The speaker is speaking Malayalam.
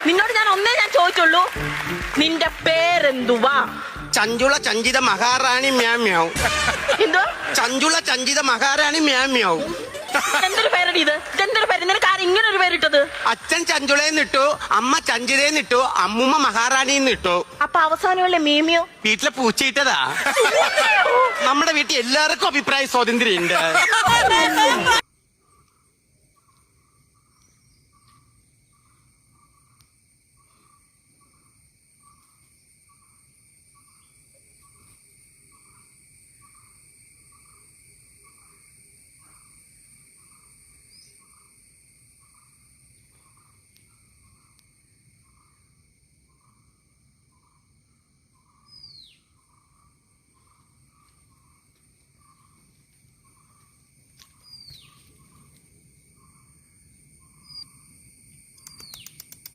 നിന്നോട് ഞാൻ ഒന്നേ ഞാൻ ചോദിച്ചുള്ളൂ, നിന്റെ പേരെന്തുവാ? ചഞ്ചുള ചഞ്ചിത മഹാറാണി മ്യാമ്യാവ്. എന്തോ ചഞ്ചുള ചഞ്ചിത മഹാറാണി മ്യാമ്യാവ്. എന്തൊരു പേരടി ഇത്? ഇതെന്തൊരു പേര്? നിനക്ക് ആരും ഇങ്ങനെ ഒരു പേരിട്ടത്? അച്ഛൻ ചഞ്ചുളേന്നിട്ടു, അമ്മ ചഞ്ചിതേന്നിട്ടു, അമ്മുമ്മ മഹാറാണിന്നിട്ടു. അപ്പൊ അവസാനമുള്ള മീമിയോ? വീട്ടിലെ പൂച്ചയിട്ടതാ. നമ്മുടെ വീട്ടിൽ എല്ലാവർക്കും അഭിപ്രായ സ്വാതന്ത്ര്യം ഉണ്ട്.